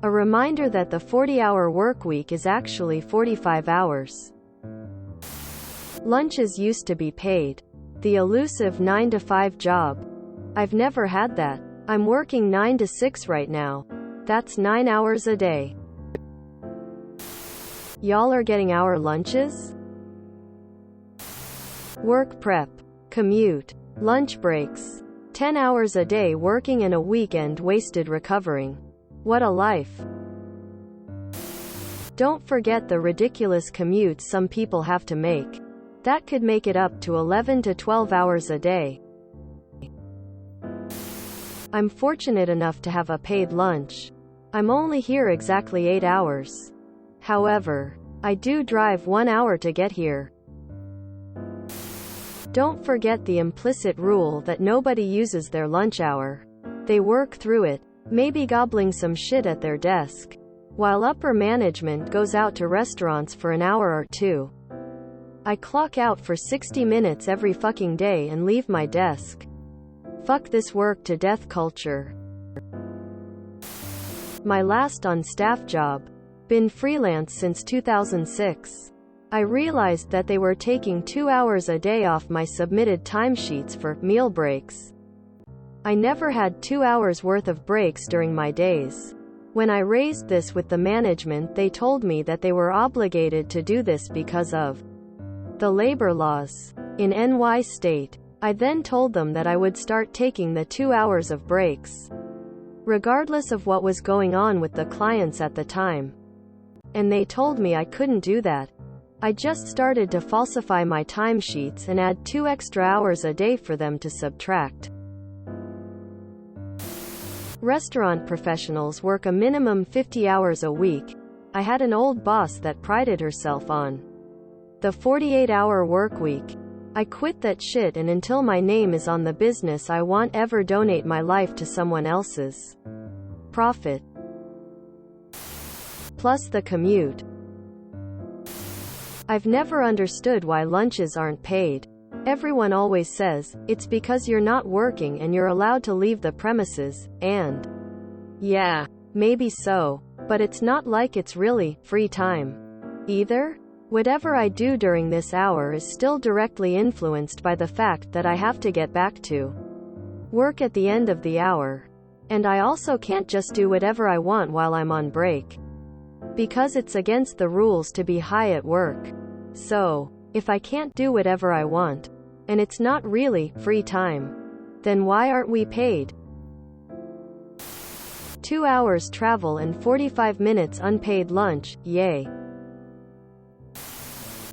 A reminder that the 40-hour workweek is actually 45 hours. Lunches used to be paid. The elusive 9-to-5 job. I've never had that. I'm working 9 to 6 right now. That's 9 hours a day. Y'all are getting hour lunches? Work prep, commute, lunch breaks. 10 hours a day working and a weekend wasted recovering. What a life. Don't forget the ridiculous commutes some people have to make. That could make it up to 11 to 12 hours a day. I'm fortunate enough to have a paid lunch. I'm only here exactly 8 hours. However, I do drive 1 hour to get here. Don't forget the implicit rule that nobody uses their lunch hour. They work through it, maybe gobbling some shit at their desk, while upper management goes out to restaurants for an hour or two. I clock out for 60 minutes every fucking day and leave my desk. Fuck this work to death culture. My last on-staff job. Been freelance since 2006. I realized that they were taking 2 hours a day off my submitted timesheets for meal breaks. I never had 2 hours worth of breaks during my days. When I raised this with the management, they told me that they were obligated to do this because of the labor laws in NY state. I then told them that I would start taking the 2 hours of breaks, regardless of what was going on with the clients at the time. And they told me I couldn't do that. I just started to falsify my timesheets and add 2 extra hours a day for them to subtract. Restaurant professionals work a minimum 50 hours a week. I had an old boss that prided herself on the 48-hour work week. I quit that shit, and until my name is on the business I want ever donate my life to someone else's profit. Plus the commute. I've never understood why lunches aren't paid. Everyone always says, it's because you're not working and you're allowed to leave the premises, and yeah, maybe so, but it's not like it's really free time either. Whatever I do during this hour is still directly influenced by the fact that I have to get back to work at the end of the hour. And I also can't just do whatever I want while I'm on break, because it's against the rules to be high at work. So, if I can't do whatever I want, and it's not really free time, then why aren't we paid? 2 hours travel and 45 minutes unpaid lunch, yay.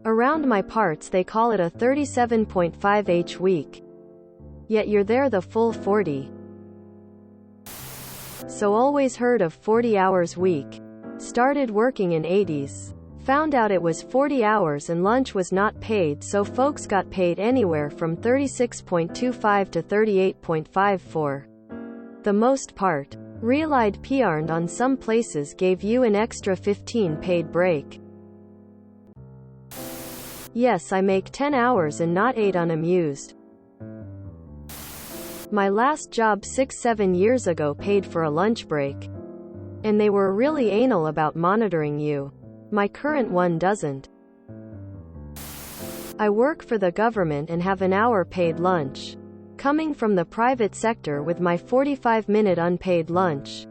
Around my parts they call it a 37.5h week. Yet you're there the full 40. So always heard of 40 hours week. Started working in 80s. Found out it was 40 hours and lunch was not paid, so folks got paid anywhere from 36.25 to 38.5 for the most part. Realized PR'd on some places gave you an extra 15 paid break. Yes, I make 10 hours and not 8 unamused. My last job 6-7 years ago paid for a lunch break. And they were really anal about monitoring you. My current one doesn't. I work for the government and have an hour paid lunch. Coming from the private sector with my 45-minute unpaid lunch,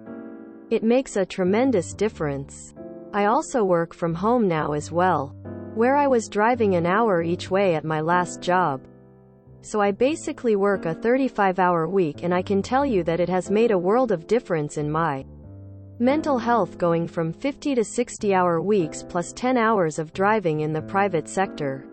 it makes a tremendous difference. I also work from home now as well, where I was driving an hour each way at my last job. So I basically work a 35-hour week, and I can tell you that it has made a world of difference in my mental health, going from 50 to 60-hour weeks plus 10 hours of driving in the private sector.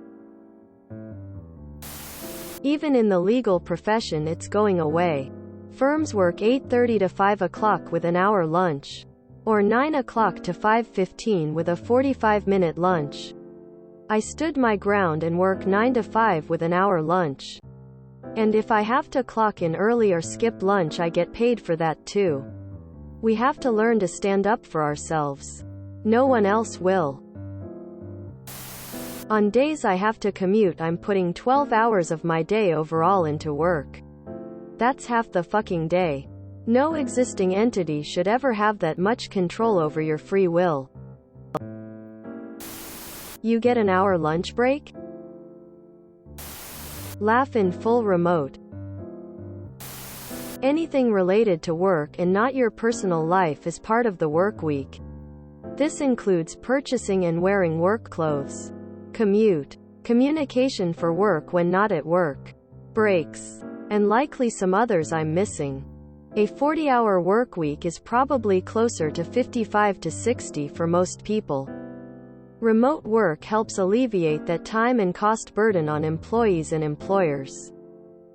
Even in the legal profession it's going away. Firms work 8:30 to 5 o'clock with an hour lunch, or 9 o'clock to 5:15 with a 45-minute lunch. I stood my ground and work 9 to 5 with an hour lunch. And if I have to clock in early or skip lunch, I get paid for that too. We have to learn to stand up for ourselves. No one else will. On days I have to commute, I'm putting 12 hours of my day overall into work. That's half the fucking day. No existing entity should ever have that much control over your free will. You get an hour lunch break? Laugh in full remote. Anything related to work and not your personal life is part of the work week. This includes purchasing and wearing work clothes. Commute. Communication for work when not at work. Breaks. And likely some others I'm missing. A 40-hour work week is probably closer to 55 to 60 for most people. Remote work helps alleviate that time and cost burden on employees and employers,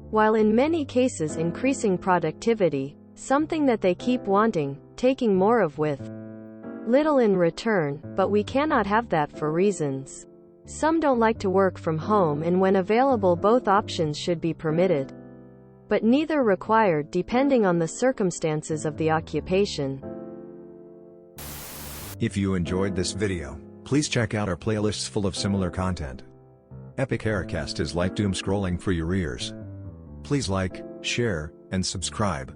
while in many cases increasing productivity, something that they keep wanting, taking more of with little in return, but we cannot have that for reasons. Some don't like to work from home, and when available both options should be permitted, but neither required depending on the circumstances of the occupation. If you enjoyed this video, please check out our playlists full of similar content. Epic Aircast is like doom scrolling for your ears. Please like, share, and subscribe.